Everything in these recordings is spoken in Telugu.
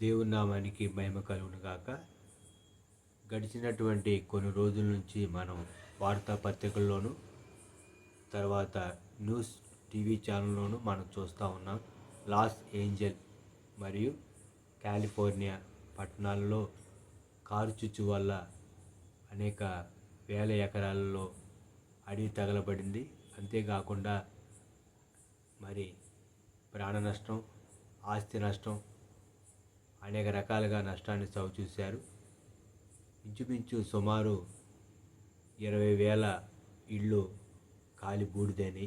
దేవుని నామానికి మహిమ కలుగును గాక. గడిచినటువంటి కొన్ని రోజుల నుంచి మనం వార్తాపత్రికల్లోనూ తర్వాత న్యూస్ టీవీ ఛానల్లోనూ మనం చూస్తూ ఉన్నాం. లాస్ ఏంజల్ మరియు కాలిఫోర్నియా పట్టణాల్లో కారు చుచ్చు వల్ల అనేక వేల ఎకరాలలో అడవి తగలబడింది. అంతేకాకుండా మరి ప్రాణ నష్టం, ఆస్తి నష్టం, అనేక రకాలుగా నష్టాన్ని చవిచూశారు. ఇంచుమించు సుమారు 20,000 ఇళ్ళు కాలి బూడిదని.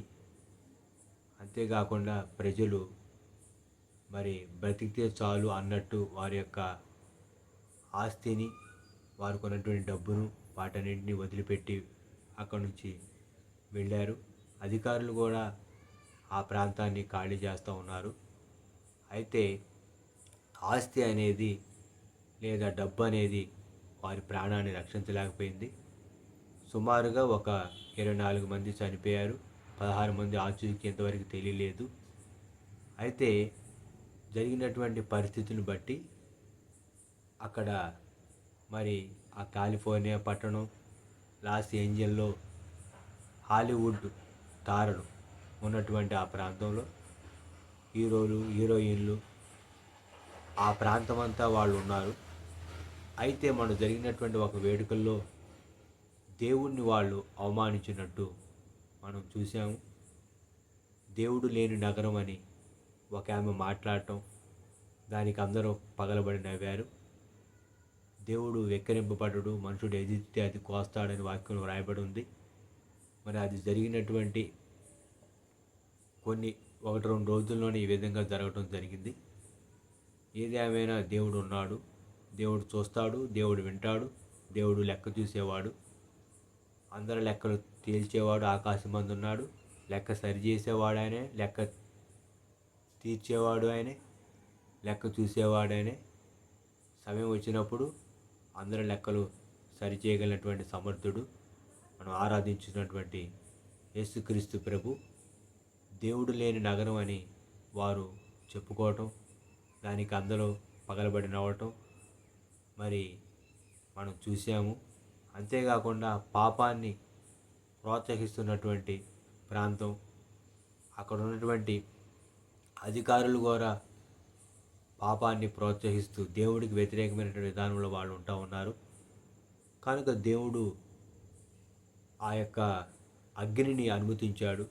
అంతేకాకుండా ప్రజలు మరి బ్రతికితే చాలు అన్నట్టు వారి యొక్క ఆస్తిని, వారికి ఉన్నటువంటి డబ్బును, వాటన్నింటినీ వదిలిపెట్టి అక్కడి నుంచి వెళ్ళారు. అధికారులు కూడా ఆ ప్రాంతాన్ని ఖాళీ చేస్తూ ఉన్నారు. అయితే ఆస్తి అనేది లేదా డబ్బు అనేది వారి ప్రాణాన్ని రక్షించలేకపోయింది. సుమారుగా ఒక 24 మంది చనిపోయారు. 16 మంది ఆచూకీ ఇంతవరకు తెలియలేదు. అయితే జరిగినటువంటి పరిస్థితిని బట్టి అక్కడ మరి ఆ కాలిఫోర్నియా పట్టణం లాస్ ఏంజల్లో హాలీవుడ్ తారలు ఉన్నటువంటి ఆ ప్రాంతంలో హీరోలు, హీరోయిన్లు ఆ ప్రాంతం అంతా వాళ్ళు ఉన్నారు. అయితే మనం జరిగినటువంటి ఒక వేడుకల్లో దేవుణ్ణి వాళ్ళు అవమానించినట్టు మనం చూసాము. దేవుడు లేని నగరం అని ఒక ఆమె మాట్లాడటం, దానికి అందరూ పగలబడి నవ్వారు. దేవుడు వెక్కిరింపబడడు, మనుషుడు ఎదిగితే అది కోస్తాడని వాక్యం వ్రాయబడి ఉంది. మరి అది జరిగినటువంటి కొన్ని 1-2 రోజుల్లోనే ఈ విధంగా జరగడం జరిగింది. ఏది ఏమైనా దేవుడు ఉన్నాడు, దేవుడు చూస్తాడు, దేవుడు వింటాడు, దేవుడు లెక్క చూసేవాడు, అందరి లెక్కలు తేల్చేవాడు ఆకాశమందు ఉన్నాడు. లెక్క సరిచేసేవాడు ఆయనే, లెక్క తీర్చేవాడు ఆయనే, లెక్క చూసేవాడు ఆయనే. సమయం వచ్చినప్పుడు అందరి లెక్కలు సరిచేయగలిగినటువంటి సమర్థుడు మనం ఆరాధించినటువంటి యేసుక్రీస్తు ప్రభు. దేవుడు లేని నగరం అని వారు చెప్పుకోవటం, దానికి అందరూ పగలబడి నవ్వటం మరి మనం చూసాము. అంతేకాకుండా పాపాన్ని ప్రోత్సహిస్తున్నటువంటి ప్రాంతం, అక్కడ ఉన్నటువంటి అధికారులు కూడా పాపాన్ని ప్రోత్సహిస్తూ దేవుడికి వ్యతిరేకమైనటువంటి విధానంలో వాళ్ళు ఉంటూ ఉన్నారు. కనుక దేవుడు ఆ యొక్క అగ్నిని అనుమతించాడు.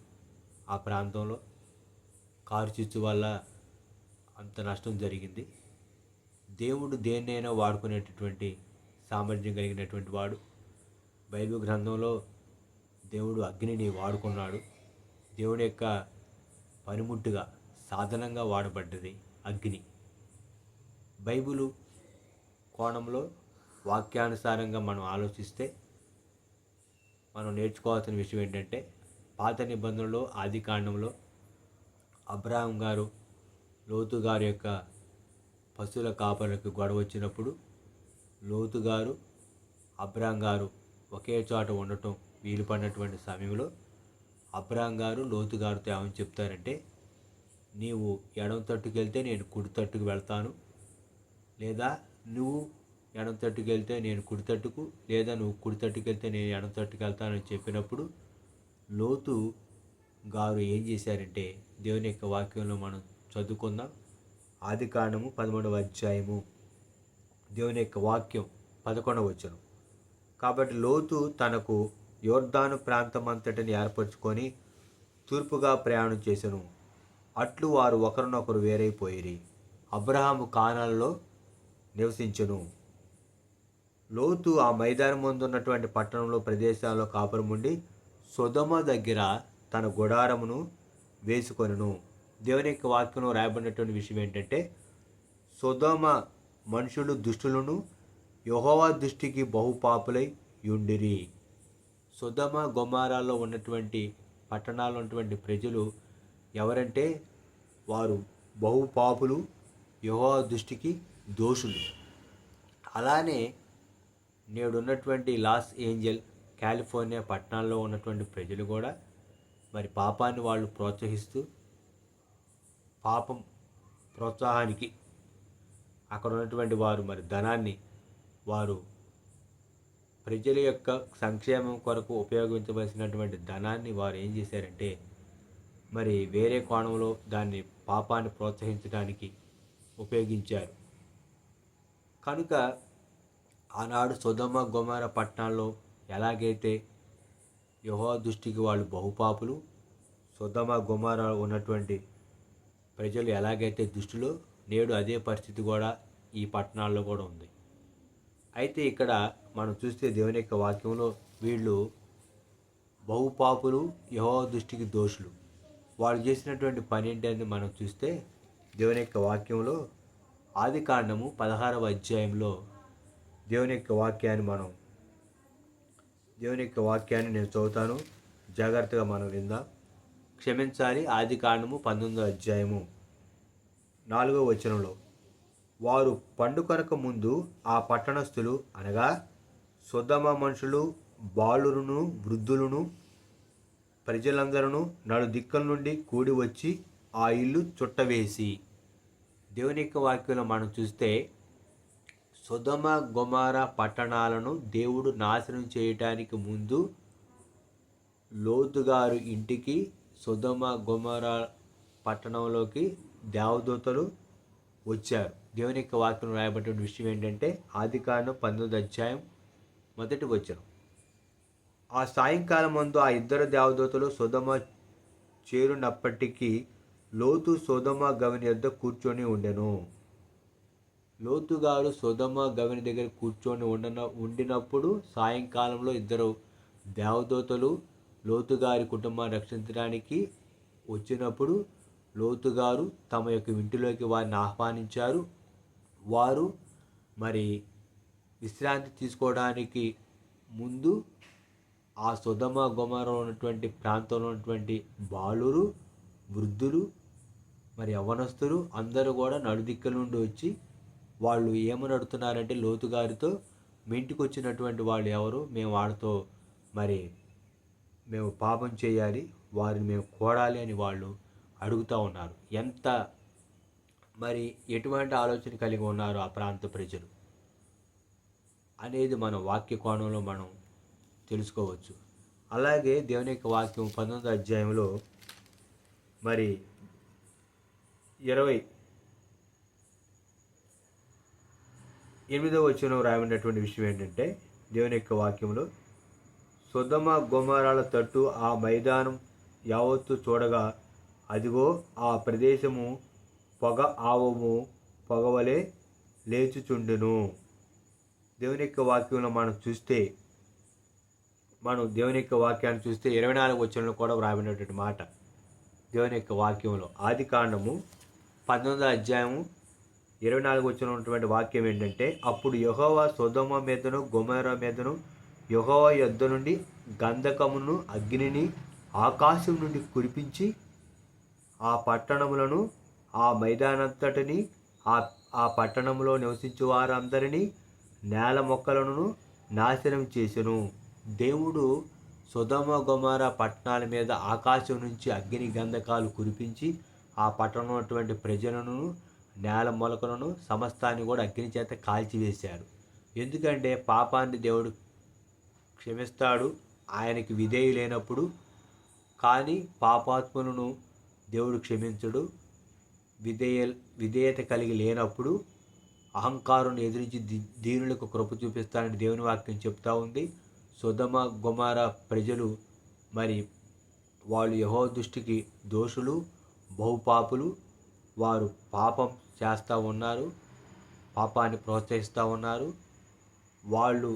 ఆ ప్రాంతంలో కారు చిచ్చు వల్ల అంత నష్టం జరిగింది. దేవుడు దేన్నైనా వాడుకునేటటువంటి సామర్థ్యం కలిగినటువంటి వాడు. బైబిల్ గ్రంథంలో దేవుడు అగ్నిని వాడుకున్నాడు. దేవుడి యొక్క పనిముట్టుగా, సాధనంగా వాడబడ్డది అగ్ని. బైబిలు కోణంలో వాక్యానుసారంగా మనం ఆలోచిస్తే మనం నేర్చుకోవాల్సిన విషయం ఏంటంటే, పాత నిబంధనలో ఆది కాండంలో అబ్రహాం గారు లోతు గారి యొక్క పశువుల కాపరికి గొడవ వచ్చినప్పుడు లోతు గారు, అబ్రహాం గారు ఒకే చోట ఉండటం వీలు పడినటువంటి సమయంలో అబ్రహాం గారు లోతు గారితో ఏమని చెప్తారంటే, నీవు ఎడమ తట్టుకు వెళ్తే నేను కుడి తట్టుకు వెళ్తాను, లేదా నువ్వు ఎడమ తట్టుకు వెళ్తే నేను కుడి తట్టుకు, లేదా నువ్వు కుడి తట్టుకు వెళ్తే నేను ఎడమ తట్టుకు వెళ్తానని చెప్పినప్పుడు లోతు గారు ఏం చేశారంటే, దేవుని యొక్క వాక్యంలో మనం చదువుకుందాం. ఆది కాండము 13వ అధ్యాయము దేవుని యొక్క వాక్యం 11వ వచనం. కాబట్టి లోతు తనకు యోర్దాను ప్రాంతమంతటిని ఏర్పరచుకొని తూర్పుగా ప్రయాణం చేసెను. అట్లు వారు ఒకరినొకరు వేరైపోయిరి. అబ్రహాము కానానులో నివసించెను. లోతు ఆ మైదానం ముందు ఉన్నటువంటి పట్టణంలో ప్రదేశాల్లో కాపురముండి సొదొమ దగ్గర తన గుడారమును వేసుకొనెను. దేవుని యొక్క వాక్యంలో రాయబడినటువంటి విషయం ఏంటంటే, సొదొమ మనుషులు దుష్టులను యెహోవా దృష్టికి బహుపాపులై యుండిరి. సొదొమ గొమొర్రాలో ఉన్నటువంటి పట్టణాల్లో ఉన్నటువంటి ప్రజలు ఎవరంటే, వారు బహుపాపులు, యెహోవా దృష్టికి దోషులు. అలానే నేడున్నటువంటి లాస్ ఏంజల్, కాలిఫోర్నియా పట్టణాల్లో ఉన్నటువంటి ప్రజలు కూడా మరి పాపాన్ని వాళ్ళు ప్రోత్సహిస్తూ, పాపం ప్రోత్సాహానికి అక్కడ ఉన్నటువంటి వారు మరి ధనాన్ని వారు ప్రజల యొక్క సంక్షేమం కొరకు ఉపయోగించవలసినటువంటి ధనాన్ని వారు ఏం చేశారంటే మరి వేరే కోణంలో దాన్ని పాపాన్ని ప్రోత్సహించడానికి ఉపయోగించారు. కనుక ఆనాడు సొదొమ గొమొర్రా పట్టణాల్లో ఎలాగైతే యెహోవా దృష్టికి వాళ్ళు బహుపాపులు, సొదొమ గొమొర్రా ఉన్నటువంటి ప్రజలు ఎలాగైతే దుష్టులో, నేడు అదే పరిస్థితి కూడా ఈ పట్టణాల్లో కూడా ఉంది. అయితే ఇక్కడ మనం చూస్తే దేవుని యొక్క వాక్యంలో వీళ్ళు బహుపాపులు, యెహోవా దృష్టికి దోషులు. వాళ్ళు చేసినటువంటి పని ఏంటని మనం చూస్తే దేవుని యొక్క వాక్యంలో ఆదికాండము 16వ అధ్యాయంలో దేవుని యొక్క వాక్యాన్ని నేను చదువుతాను, జాగ్రత్తగా మనం విందాం. క్షమించాలి. ఆదికాండము 19వ అధ్యాయము 4వ వచనంలో, వారు పండుకొనక ముందు ఆ పట్టణస్థులు అనగా సొదొమ మనుషులు, బాలురును, వృద్ధులను, ప్రజలందరూ నలుదిక్కుల నుండి కూడి వచ్చి ఆ ఇల్లు చుట్టవేసి. దేవుని యొక్క వాక్యంలో మనం చూస్తే సొదొమ గొమొర్రా పట్టణాలను దేవుడు నాశనం చేయటానికి ముందు లోతు గారు ఇంటికి, సొదొమ గొమొర్రా పట్టణంలోకి దేవదూతలు వచ్చారు. దేవుని యొక్క వాక్యం రాయబడిన విషయం ఏంటంటే ఆదికాండం 19వ అధ్యాయం 1వ వచనం. ఆ సాయంకాలం మందు ఆ ఇద్దరు దేవదూతలు సొదొమ చేరునప్పటికీ లోతు సొదొమ గవిని యొద్ద కూర్చొని ఉండెను. లోతు గారు సొదొమ గవిని దగ్గర కూర్చొని ఉండినప్పుడు సాయంకాలంలో ఇద్దరు దేవదూతలు లోతు గారి కుటుంబాన్ని రక్షించడానికి వచ్చినప్పుడు లోతు గారు తమ యొక్క ఇంటిలోకి వారిని ఆహ్వానించారు. వారు మరి విశ్రాంతి తీసుకోవడానికి ముందు ఆ సొదొమ గొమొర్రా ఉన్నటువంటి ప్రాంతంలో ఉన్నటువంటి బాలురు, వృద్ధులు, మరి యవ్వనస్తులు అందరూ కూడా నలుదిక్కుల నుండి వచ్చి వాళ్ళు ఏమని అడుగుతున్నారంటే లోతు గారితో, మీ ఇంటికి వచ్చినటువంటి వాళ్ళు ఎవరు, మేము వాళ్ళతో మరి మేము పాపం చేయాలి, వారిని మేము కోడాలి అని వాళ్ళు అడుగుతూ ఉన్నారు. ఎంత మరి ఎటువంటి ఆలోచన కలిగి ఉన్నారు ఆ ప్రాంత ప్రజలు అనేది మన వాక్య కోణంలో మనం తెలుసుకోవచ్చు. అలాగే దేవుని యొక్క వాక్యం 19వ అధ్యాయంలో మరి 28వ వచనం రాయబడినటువంటి విషయం ఏంటంటే దేవుని యొక్క వాక్యంలో, సొదొమ గొమొర్రాల తట్టు ఆ మైదానం యావత్తు చూడగా అదిగో ఆ ప్రదేశము పొగవలే లేచుచుండెను. దేవుని యొక్క వాక్యంలో మనం దేవుని యొక్క వాక్యాన్ని చూస్తే 24వ వచనంలో కూడా వ్రాయబడినటువంటి మాట దేవుని యొక్క వాక్యంలో ఆదికాండము 19వ అధ్యాయము 24వ వచనంలో ఉన్నటువంటి వాక్యం ఏంటంటే, అప్పుడు యెహోవా సొదొమ మీదను గొమొర్రా మీదను యెహోవా యొద్ద నుండి గంధకమును అగ్నిని ఆకాశం నుండి కురిపించి ఆ పట్టణములను, ఆ మైదానంతటిని, ఆ పట్టణంలో నివసించే వారందరినీ, నేల మొక్కలను నాశనం చేసెను. దేవుడు సొదొమ గొమొర్రా పట్టణాల మీద ఆకాశం నుంచి అగ్ని గంధకాలు కురిపించి ఆ పట్టణంలో ఉన్నటువంటి ప్రజలను, నేల మొలకలను సమస్తాన్ని కూడా అగ్ని చేత కాల్చివేశారు. ఎందుకంటే పాపాన్ని దేవుడు క్షమిస్తాడు ఆయనకి విధేయులైనప్పుడు, కానీ పాపాత్ములను దేవుడు క్షమించడు. విధేయత కలిగి లేనప్పుడు అహంకారం ఎదిరించి దీనులకు కృప చూపిస్తానని దేవుని వాక్యం చెప్తా ఉంది. సొదొమ గొమొర్రా ప్రజలు మరి వాళ్ళు యెహోవా దృష్టికి దోషులు, బహుపాపులు. వారు పాపం చేస్తూ ఉన్నారు, పాపాన్ని ప్రోత్సహిస్తూ ఉన్నారు. వాళ్ళు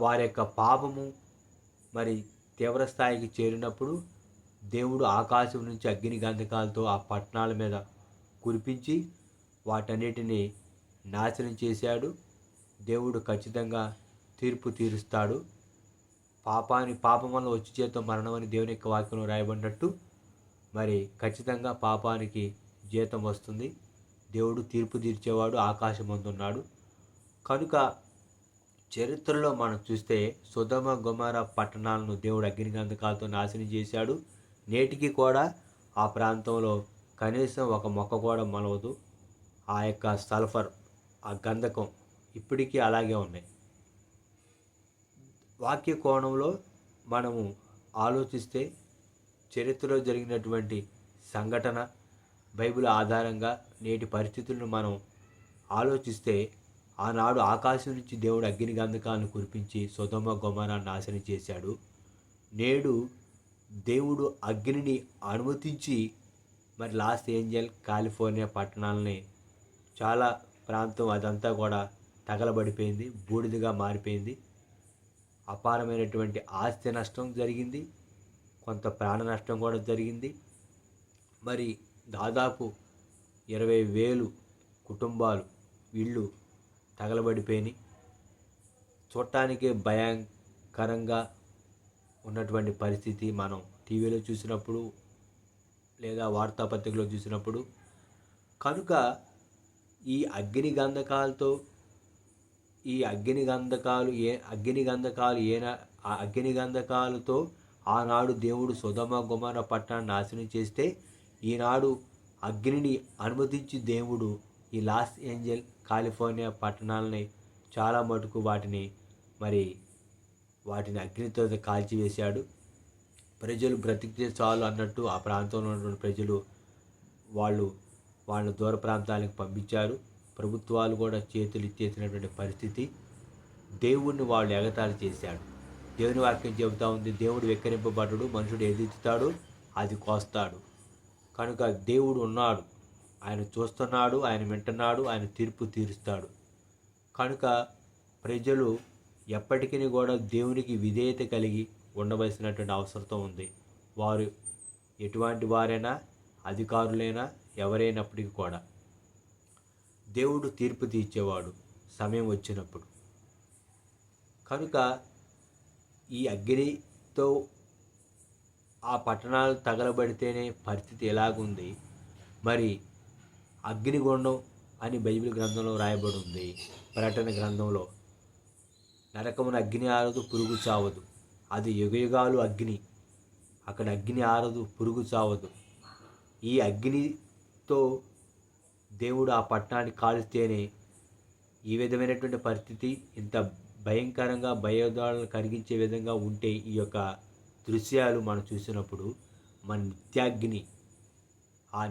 వారి యొక్క పాపము మరి తీవ్ర స్థాయికి చేరినప్పుడు దేవుడు ఆకాశం నుంచి అగ్ని గంధకాలతో ఆ పట్టణాల మీద కురిపించి వాటన్నిటిని నాశనం చేశాడు. దేవుడు ఖచ్చితంగా తీర్పు తీరుస్తాడు. పాపం వల్ల వచ్చి చేత మరణం అని దేవుని యొక్క వాక్యంలో రాయబడినట్టు మరి ఖచ్చితంగా పాపానికి జీతం వస్తుంది. దేవుడు తీర్పు తీర్చేవాడు ఆకాశమందున్నాడు. కనుక చరిత్రలో మనం చూస్తే సొదొమ గొమొర్రా పట్టణాలను దేవుడు అగ్ని గంధకాలతో నాశనం చేశాడు. నేటికి కూడా ఆ ప్రాంతంలో కనీసం ఒక మొక్క కూడా మొలవదు. ఆ యొక్క సల్ఫర్, ఆ గంధకం ఇప్పటికీ అలాగే ఉన్నాయి. వాక్య కోణంలో మనము ఆలోచిస్తే చరిత్రలో జరిగినటువంటి సంఘటన, బైబిల్ ఆధారంగా నేటి పరిస్థితులను మనం ఆలోచిస్తే, ఆనాడు ఆకాశం నుంచి దేవుడు అగ్ని గంధకాలను కురిపించి సొదొమ గొమొర్రాను నాశనం చేశాడు. నేడు దేవుడు అగ్నిని అనుమతించి మరి లాస్ ఏంజల్, కాలిఫోర్నియా పట్టణాలని చాలా ప్రాంతం అదంతా కూడా తగలబడిపోయింది, బూడిదగా మారిపోయింది. అపారమైనటువంటి ఆస్తి నష్టం జరిగింది, కొంత ప్రాణ నష్టం కూడా జరిగింది. మరి దాదాపు 20,000 కుటుంబాలు ఇళ్ళు తగలబడిపోయినాయి. చూడటానికే భయంకరంగా ఉన్నటువంటి పరిస్థితి మనం టీవీలో చూసినప్పుడు లేదా వార్తాపత్రికలో చూసినప్పుడు. కనుక ఈ అగ్ని గంధకాలతో అగ్ని గంధకాలతో ఆనాడు దేవుడు సొదొమ గొమొర్రా పట్టణాన్ని నాశనం చేస్తే, ఈనాడు అగ్నిని అనుమతించి దేవుడు ఈ లాస్ ఏంజల్, కాలిఫోర్నియా పట్టణాలని చాలా మటుకు వాటిని అగ్నితో కాల్చివేశాడు. ప్రజలు బ్రతికితే చాలు అన్నట్టు ఆ ప్రాంతంలో ఉన్నటువంటి ప్రజలు వాళ్ళ దూర ప్రాంతాలకు పంపించారు. ప్రభుత్వాలు కూడా చేతులు ఇచ్చేసినటువంటి పరిస్థితి. దేవుణ్ణి వాళ్ళు ఎగతాళి చేశాడు. దేవుని వాక్యం చెబుతూ ఉంది, దేవుడు వెక్కిరింపబడ్డాడు, మనుషుడు ఎదుగుతాడు, అది కోస్తాడు. కనుక దేవుడు ఉన్నాడు, ఆయన చూస్తున్నాడు, ఆయన వింటున్నాడు, ఆయన తీర్పు తీరుస్తాడు. కనుక ప్రజలు ఎప్పటికీ కూడా దేవునికి విధేయత కలిగి ఉండవలసినటువంటి అవసరం ఉంది. వారు ఎటువంటి వారైనా, అధికారులైనా, ఎవరైనప్పటికీ కూడా దేవుడు తీర్పు తీర్చేవాడు సమయం వచ్చినప్పుడు. కనుక ఈ అగ్నితో ఆ పట్టణాలు తగలబడితేనే పరిస్థితి ఎలాగుంది. మరి అగ్నిగుండం అని బైబిల్ గ్రంథంలో రాయబడి ఉంది. ప్రకటన గ్రంథంలో నరకమున అగ్ని ఆరదు, పురుగు చావదు. అది యుగయుగాలు అగ్ని. అక్కడ అగ్ని ఆరదు, పురుగు చావదు. ఈ అగ్నితో దేవుడు ఆ పట్టణాన్ని కాల్స్తేనే ఈ విధమైనటువంటి పరిస్థితి, ఇంత భయంకరంగా భయోదాలను కలిగించే విధంగా ఉంటే ఈ యొక్క దృశ్యాలు మనం చూసినప్పుడు మన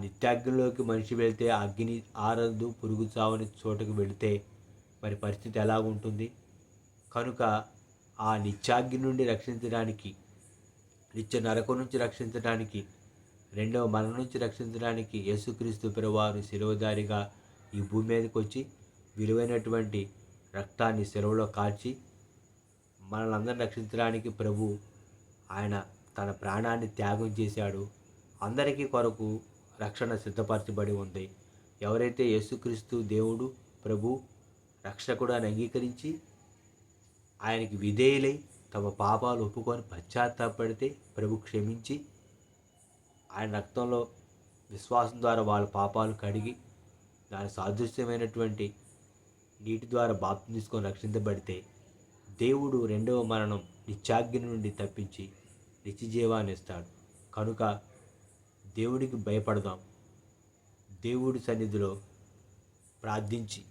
నిత్యాగ్నిలోకి మనిషి వెళ్తే అగ్ని ఆరదు, పురుగు చావని చోటుకు వెళితే మరి పరిస్థితి ఎలా ఉంటుంది. కనుక ఆ నిత్యాగ్ని నుండి రక్షించడానికి, నిత్య నరకం నుంచి రక్షించడానికి, రెండవ మరణం నుంచి రక్షించడానికి యేసుక్రీస్తు ప్రభువారు శిలువధారిగా ఈ భూమి మీదకి వచ్చి విలువైనటువంటి రక్తాన్ని శిలువలో కాల్చి మనల్ని అందరిని రక్షించడానికి ప్రభు ఆయన తన ప్రాణాన్ని త్యాగం చేశాడు. అందరికీ కొరకు రక్షణ సిద్ధపరచబడి ఉంది. ఎవరైతే యేసుక్రీస్తు దేవుడు, ప్రభు, రక్షకుడు అని అంగీకరించి ఆయనకి విధేయులై తమ పాపాలు ఒప్పుకొని పశ్చాత్తాపడితే ప్రభు క్షమించి ఆయన రక్తంలో విశ్వాసం ద్వారా వాళ్ళ పాపాలు కడిగి దాని సాదృశ్యమైనటువంటి నీటి ద్వారా బాప్తిసం తీసుకొని రక్షించబడితే దేవుడు రెండవ మరణం, నిత్యాగ్ని నుండి తప్పించి నిత్యజీవాన్ని ఇస్తాడు. కనుక దేవుడికి భయపడదాం. దేవుడి సన్నిధిలో ప్రార్థించి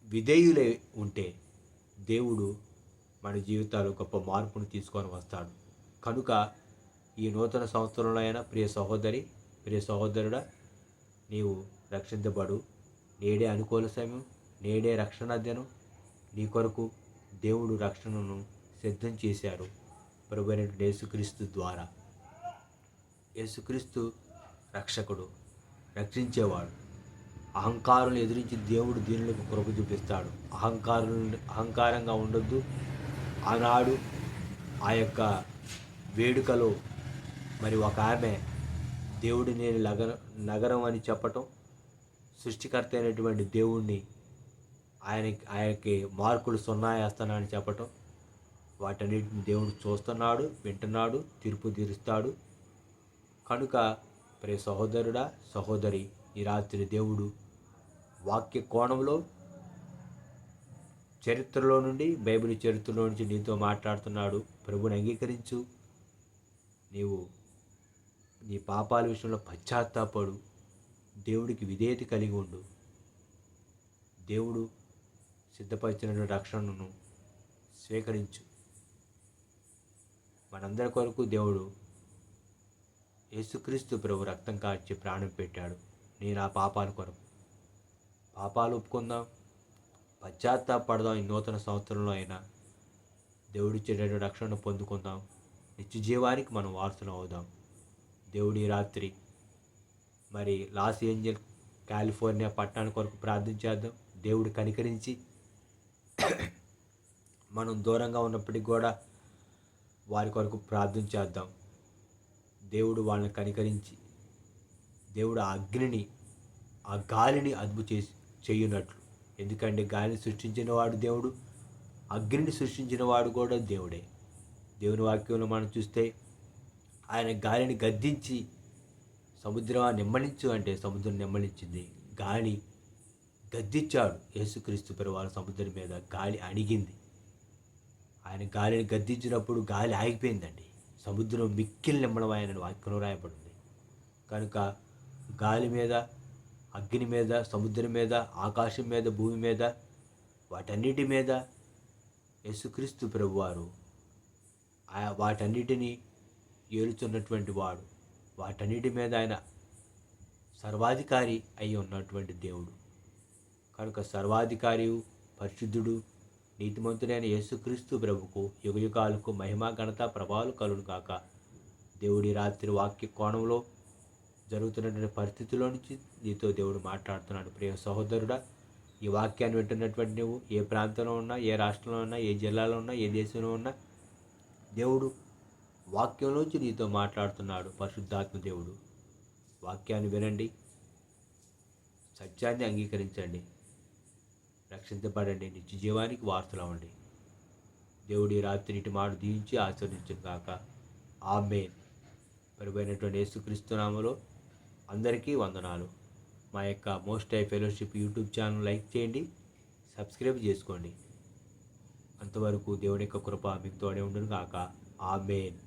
విధేయులై ఉంటే దేవుడు మన జీవితాలు గొప్ప మార్పును తీసుకొని వస్తాడు. కనుక ఈ నూతన సంవత్సరంలో అయినా ప్రియ సహోదరి, ప్రియ సహోదరుడా, నీవు రక్షించబడు. నేడే అనుకూల సమయం, నేడే రక్షణ దినం. నీ కొరకు దేవుడు రక్షణను సిద్ధం చేశారు ప్రభువైన యేసుక్రీస్తు ద్వారా. యేసుక్రీస్తు రక్షకుడు, రక్షించేవాడు. అహంకారులను ఎదిరించి దేవుడు దీనులకు కృప చూపిస్తాడు. అహంకారంగా ఉండొద్దు. ఆనాడు ఆ యొక్క వేడుకలో మరి ఒక ఆమె దేవుడి నేను నగరం అని చెప్పటం, సృష్టికర్త అయినటువంటి దేవుణ్ణి ఆయనకి మార్కులు 0 వేస్తానని చెప్పటం, వాటన్నిటిని దేవుడు చూస్తున్నాడు, వింటున్నాడు, తీర్పు తీరుస్తాడు. కనుక ప్రియ సహోదరుడా, సహోదరి, ఈ రాత్రి దేవుడు వాక్య కోణంలో చరిత్రలో నుండి, బైబిల్ చరిత్రలో నుంచి నీతో మాట్లాడుతున్నాడు. ప్రభుని అంగీకరించు. నీవు నీ పాపాల విషయంలో పశ్చాత్తాపడు. దేవుడికి విధేయత కలిగి ఉండు. దేవుడు సిద్ధపరిచిన రక్షణను స్వీకరించు. మనందరి కొరకు దేవుడు యేసుక్రీస్తు ప్రభు రక్తం కార్చి ప్రాణం పెట్టాడు. నేను ఆ పాపాల కొరకు. పాపాలు ఒప్పుకుందాం, పశ్చాత్తాపడదాం. ఈ నూతన సంవత్సరంలో అయినా దేవుడిచ్చేటటువంటి రక్షణను పొందుకుందాం. నిత్య జీవానికి మనం వారసులం అవుదాం. దేవుడి రాత్రి మరి లాస్ ఏంజల్ కాలిఫోర్నియా పట్టణాల కొరకు ప్రార్థన చేద్దాం. దేవుడు కనికరించి మనం దూరంగా ఉన్నప్పటికీ కూడా వారి కొరకు ప్రార్థన చేద్దాం. దేవుడు వాళ్ళని కనికరించి దేవుడు ఆ అగ్నిని, ఆ గాలిని అదుపు చేయునట్లు. ఎందుకంటే గాలిని సృష్టించిన వాడు దేవుడు, అగ్నిని సృష్టించిన వాడు కూడా దేవుడే. దేవుని వాక్యంలో మనం చూస్తే ఆయన గాలిని గద్దించి సముద్రం నిమ్మలించు అంటే సముద్రం నిమ్మలించింది. గాలి గద్దించాడు యేసుక్రీస్తు ప్రభువారు సముద్రం మీద. గాలి అణిగింది. ఆయన గాలిని గద్దించినప్పుడు గాలి ఆగిపోయిందండి. సముద్రం మిక్కిలి నిమ్మలమైన వాక్యంలో రాయబడింది. కనుక గాలి మీద, అగ్ని మీద, సముద్రం మీద, ఆకాశం మీద, భూమి మీద, వాటన్నిటి మీద యేసుక్రీస్తు ప్రభువారు వాటన్నిటినీ ఏలుచున్నటువంటి వాడు. వాటన్నిటి మీద ఆయన సర్వాధికారి అయి ఉన్నటువంటి దేవుడు. కనుక సర్వాధికారి, పరిశుద్ధుడు, నీతిమంతుడైన యేసుక్రీస్తు ప్రభుకు యుగయుగాలకు మహిమ, ఘనత, ప్రభావాలు కలుగును కాక. దేవుడి రాత్రి వాక్య కోణంలో జరుగుతున్నటువంటి పరిస్థితుల్లో నుంచి నీతో దేవుడు మాట్లాడుతున్నాడు. ప్రియ సహోదరుడా, ఈ వాక్యాన్ని వింటున్నటువంటి నువ్వు ఏ ప్రాంతంలో ఉన్నా, ఏ రాష్ట్రంలో ఉన్నా, ఏ జిల్లాలో ఉన్నా, ఏ దేశంలో ఉన్నా, దేవుడు వాక్యంలోంచి నీతో మాట్లాడుతున్నాడు. పరిశుద్ధాత్మ దేవుడు. వాక్యాన్ని వినండి, సత్యాన్ని అంగీకరించండి, రక్షించబడండి, నిత్య జీవానికి వారసులవ్వండి. దేవుడి రాత్రి ఇటు మాట దీవించి ఆశీర్వదించును కాక. ఆమేన్. పరిపోయినటువంటి యేసుక్రీస్తు నామములో అందరికీ వందనాలు. మా యొక్క most high fellowship YouTube channel like చేయండి, సబ్స్క్రైబ్ చేసుకోండి. అంతవరకు దేవుని యొక్క కృప మీకు తోడే ఉండును కాక. ఆమేన్.